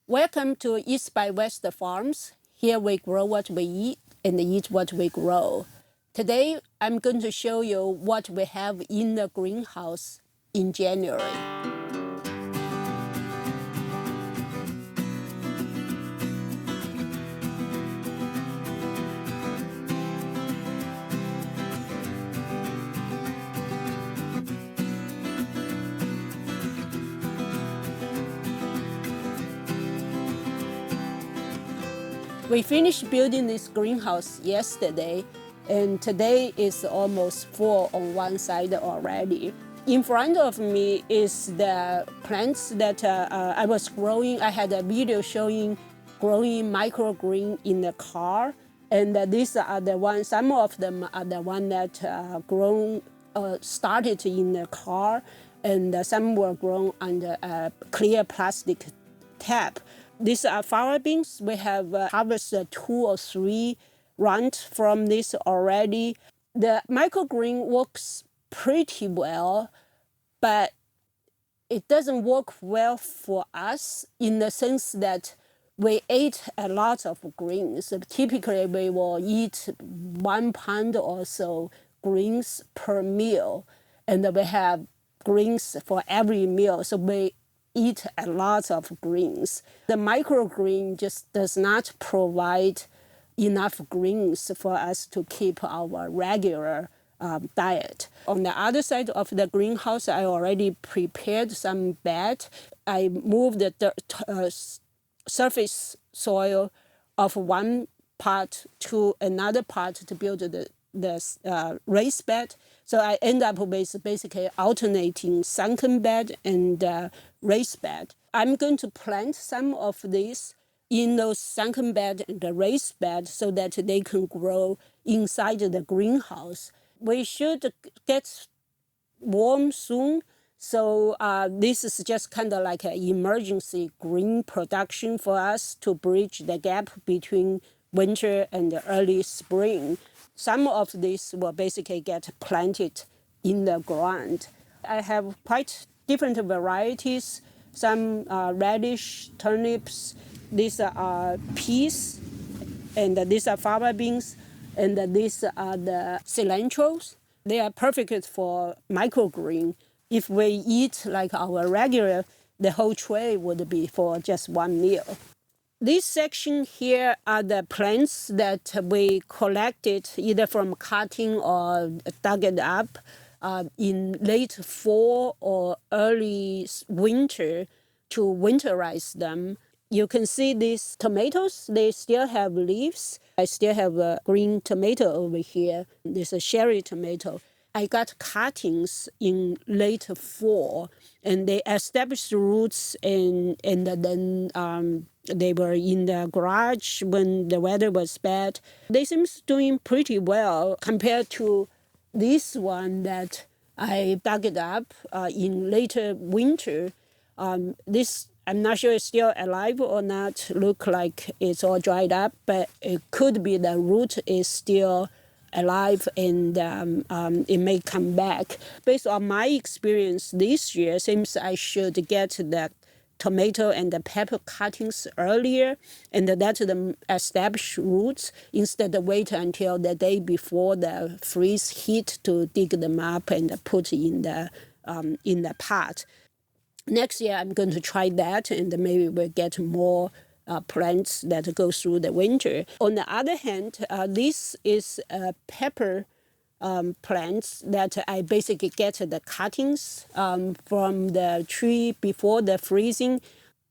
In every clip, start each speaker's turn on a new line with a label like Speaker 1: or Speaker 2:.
Speaker 1: Welcome to East by West Farms. Here we grow what we eat and eat what we grow. Today, I'm going to show you what we have in the greenhouse in January. We finished building this greenhouse yesterday, and today is almost full on one side already. In front of me is the plants that I was growing. I had a video showing growing microgreen in the car, and these are the ones. Some of them are the one that started in the car, and some were grown under a clear plastic tap. These are fava beans. We have harvested 2 or 3 runs from this already. The microgreen works pretty well, but it doesn't work well for us in the sense that we ate a lot of greens. Typically, we will eat 1 pound or so greens per meal, and we have greens for every meal. So we eat a lot of greens. The microgreen just does not provide enough greens for us to keep our regular diet. On the other side of the greenhouse, I already prepared some bed. I moved the surface soil of one part to another part to build the raised bed. So I end up with basically alternating sunken bed and raised bed. I'm going to plant some of these in those sunken bed and the raised bed so that they can grow inside the greenhouse. We should get warm soon. So this is just kind of like an emergency green production for us to bridge the gap between winter and the early spring. Some of these will basically get planted in the ground. I have quite different varieties, some radish, turnips, these are peas, and these are fava beans, and these are the cilantros. They are perfect for microgreen. If we eat like our regular, the whole tray would be for just one meal. This section here are the plants that we collected either from cutting or dug it up in late fall or early winter to winterize them. You can see these tomatoes, they still have leaves. I still have a green tomato over here. There's a cherry tomato. I got cuttings in late fall, and they established roots, and then they were in the garage when the weather was bad. They seem doing pretty well compared to this one that I dug it up in later winter. This, I'm not sure it's still alive or not. Look like it's all dried up, but it could be the root is still alive, and it may come back. Based on my experience this year, seems I should get the tomato and the pepper cuttings earlier, and let them establish roots instead of wait until the day before the freeze heat to dig them up and put in the pot. Next year, I'm going to try that, and maybe we'll get more plants that go through the winter. On the other hand, this is pepper plants that I basically get the cuttings from the tree before the freezing.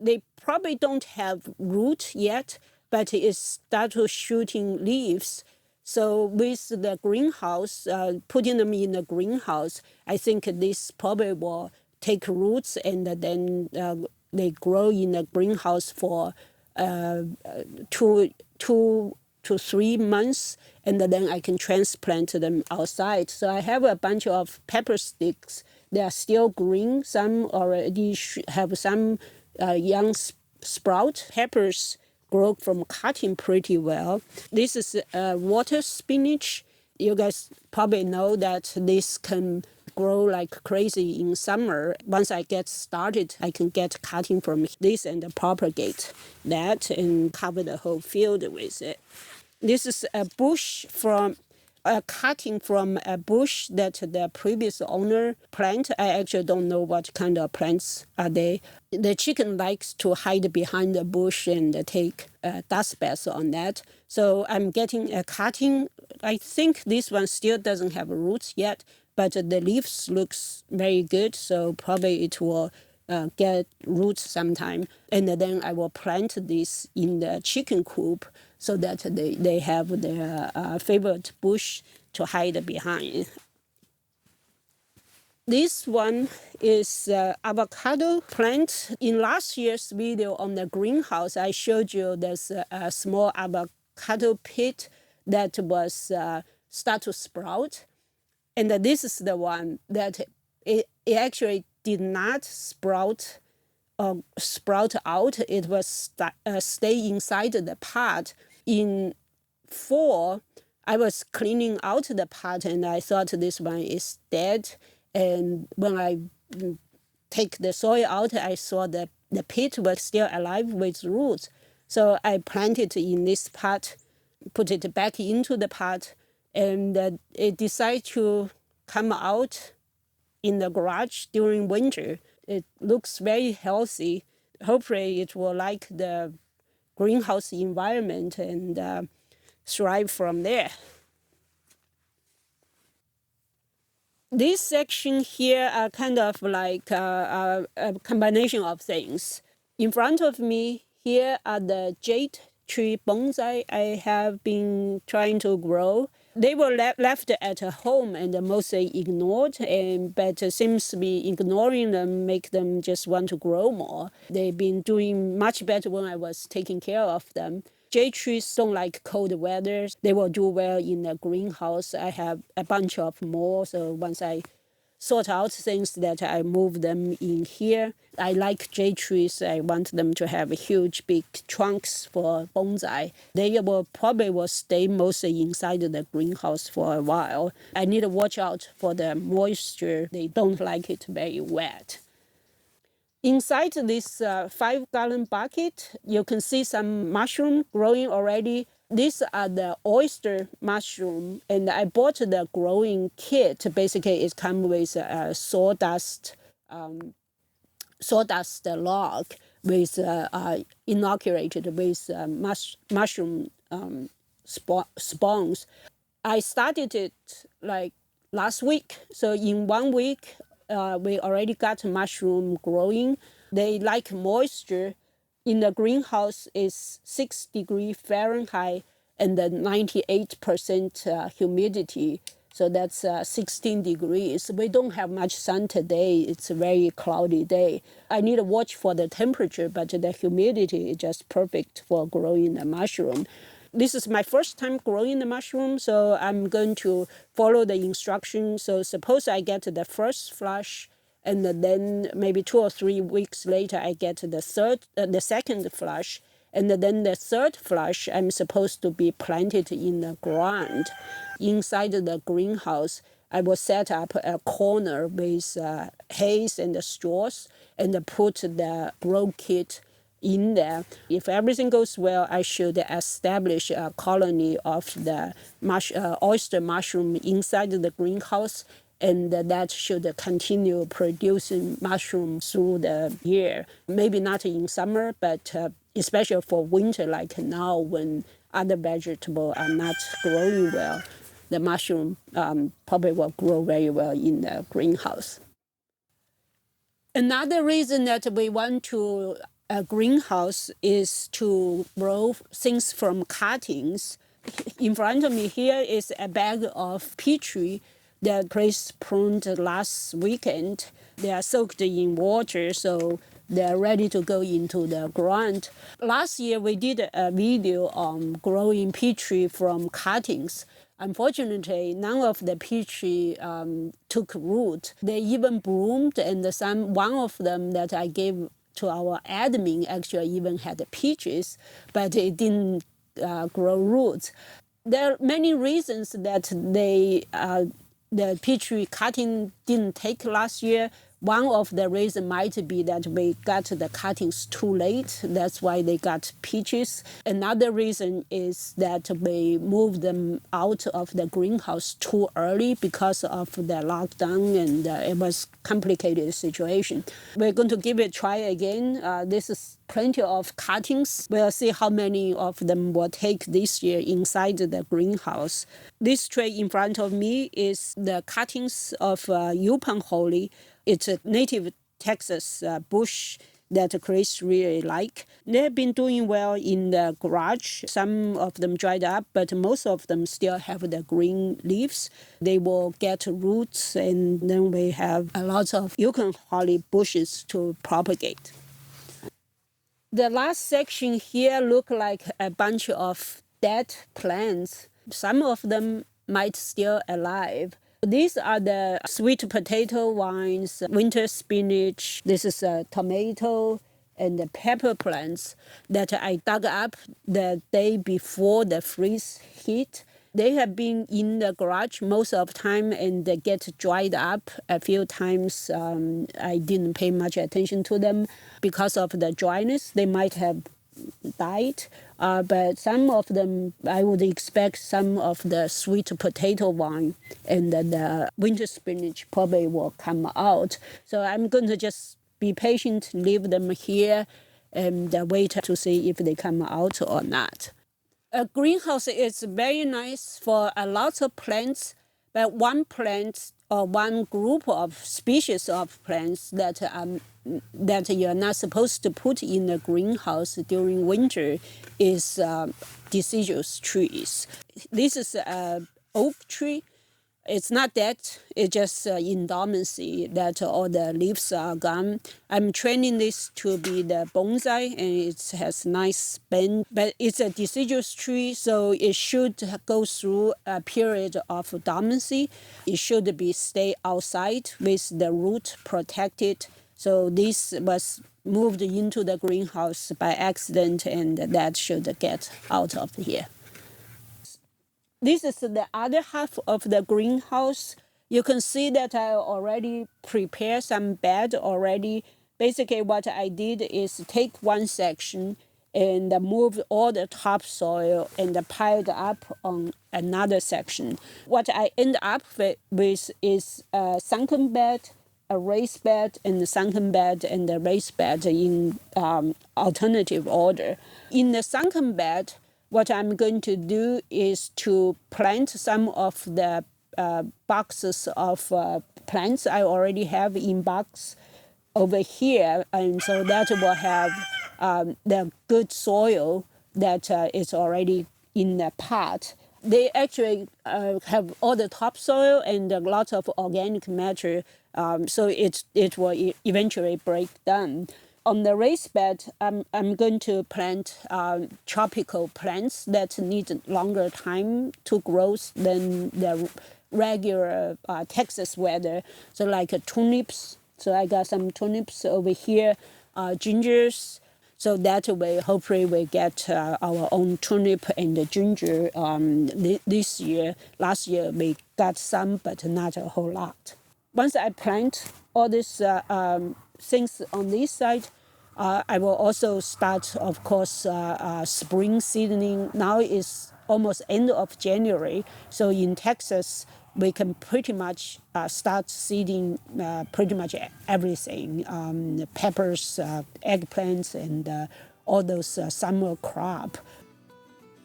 Speaker 1: They probably don't have root yet, but it started shooting leaves. So with the greenhouse, putting them in the greenhouse, I think this probably will take roots, and then they grow in the greenhouse for 2 to 3 months, and then I can transplant them outside. So I have a bunch of pepper sticks. They are still green. Some already have some young sprout. Peppers grow from cutting pretty well. This is water spinach. You guys probably know that this can grow like crazy in summer. Once I get started, I can get cutting from this and propagate that and cover the whole field with it. This is a bush from a cutting from a bush that the previous owner planted. I actually don't know what kind of plants are they. The chicken likes to hide behind the bush and take dust baths on that. So I'm getting a cutting. I think this one still doesn't have roots yet, but the leaves looks very good. So probably it will get roots sometime. And then I will plant this in the chicken coop so that they have their favorite bush to hide behind. This one is avocado plant. In last year's video on the greenhouse, I showed you there's a small avocado pit that was start to sprout. And this is the one that it actually did not sprout out. It was stay inside the pot. In fall, I was cleaning out the pot and I thought this one is dead. And when I take the soil out, I saw that the pit was still alive with roots. So I planted in this pot, put it back into the pot, and it decided to come out in the garage during winter. It looks very healthy. Hopefully it will like the greenhouse environment and thrive from there. This section here are kind of like a combination of things. In front of me here are the jade tree bonsai I have been trying to grow. They were left at home and mostly ignored, but seems to be ignoring them make them just want to grow more. They've been doing much better when I was taking care of them. Jade trees don't like cold weather. They will do well in the greenhouse. I have a bunch of more, so once I sort out things that I move them in here. I like jade trees. I want them to have huge, big trunks for bonsai. They will probably stay mostly inside the greenhouse for a while. I need to watch out for the moisture. They don't like it very wet. Inside this 5-gallon bucket, you can see some mushroom growing already. These are the oyster mushroom, and I bought the growing kit. Basically, it comes with a sawdust log with inoculated with mushroom spawns. I started it like last week. So in 1 week, we already got mushroom growing. They like moisture. In the greenhouse is 6 degrees Fahrenheit and then 98% humidity. So that's 16 degrees. We don't have much sun today. It's a very cloudy day. I need to watch for the temperature, but the humidity is just perfect for growing the mushroom. This is my first time growing the mushroom, so I'm going to follow the instructions. So suppose I get the first flush, and then maybe 2 or 3 weeks later, I get the second flush. And then the third flush, I'm supposed to be planted in the ground. Inside the greenhouse, I will set up a corner with hays and straws and put the grow kit in there. If everything goes well, I should establish a colony of the oyster mushroom inside the greenhouse, and that should continue producing mushrooms through the year. Maybe not in summer, but especially for winter like now when other vegetables are not growing well, the mushroom probably will grow very well in the greenhouse. Another reason that we want to a greenhouse is to grow things from cuttings. In front of me here is a bag of peach that Grace pruned last weekend. They are soaked in water, so they're ready to go into the ground. Last year, we did a video on growing peach from cuttings. Unfortunately, none of the peach took root. They even bloomed, and one of them that I gave to our admin actually even had peaches, but it didn't grow roots. There are many reasons that they the peach tree cutting didn't take last year. One of the reasons might be that we got the cuttings too late. That's why they got peaches. Another reason is that we moved them out of the greenhouse too early because of the lockdown, and it was a complicated situation. We're going to give it a try again. This is plenty of cuttings. We'll see how many of them will take this year inside the greenhouse. This tray in front of me is the cuttings of Yupon holly. It's a native Texas bush that Chris really like. They've been doing well in the garage. Some of them dried up, but most of them still have the green leaves. They will get roots, and then we have a lot of Yukon holly bushes to propagate. The last section here look like a bunch of dead plants. Some of them might still alive. These are the sweet potato vines, winter spinach. This is a tomato and the pepper plants that I dug up the day before the freeze hit. They have been in the garage most of the time, and they get dried up a few times. I didn't pay much attention to them because of the dryness. They might have died, but some of them, I would expect some of the sweet potato vine and the winter spinach probably will come out. So I'm going to just be patient, leave them here, and wait to see if they come out or not. A greenhouse is very nice for a lot of plants, but one plant or one group of species of plants that you're not supposed to put in a greenhouse during winter is deciduous trees. This is an oak tree. It's not dead, it's just in dormancy that all the leaves are gone. I'm training this to be the bonsai, and it has nice bend, but it's a deciduous tree, so it should go through a period of dormancy. It should be stay outside with the root protected. So this was moved into the greenhouse by accident, and that should get out of here. This is the other half of the greenhouse. You can see that I already prepared some bed already. Basically what I did is take one section and move all the topsoil and piled up on another section. What I end up with is a sunken bed, a raised bed, and a sunken bed, and a raised bed in alternative order. In the sunken bed, what I'm going to do is to plant some of the boxes of plants I already have in box over here, and so that will have the good soil that is already in the pot. They actually have all the topsoil and a lot of organic matter, so it will eventually break down. On the raised bed, I'm going to plant tropical plants that need longer time to grow than the regular Texas weather. So like tulips. So I got some tulips over here, gingers. So that way, hopefully we get our own tulip and the ginger this year. Last year we got some, but not a whole lot. Once I plant all these things on this side, I will also start, of course, spring seedling. Now is almost end of January, so in Texas, we can pretty much start seeding pretty much everything, peppers, eggplants, and all those summer crop.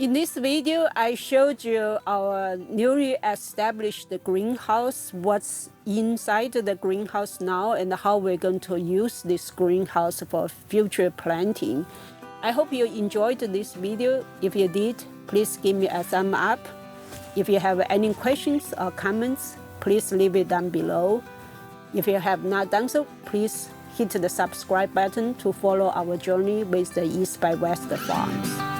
Speaker 1: In this video, I showed you our newly established greenhouse, what's inside the greenhouse now, and how we're going to use this greenhouse for future planting. I hope you enjoyed this video. If you did, please give me a thumb up. If you have any questions or comments, please leave it down below. If you have not done so, please hit the subscribe button to follow our journey with the East by West Farms.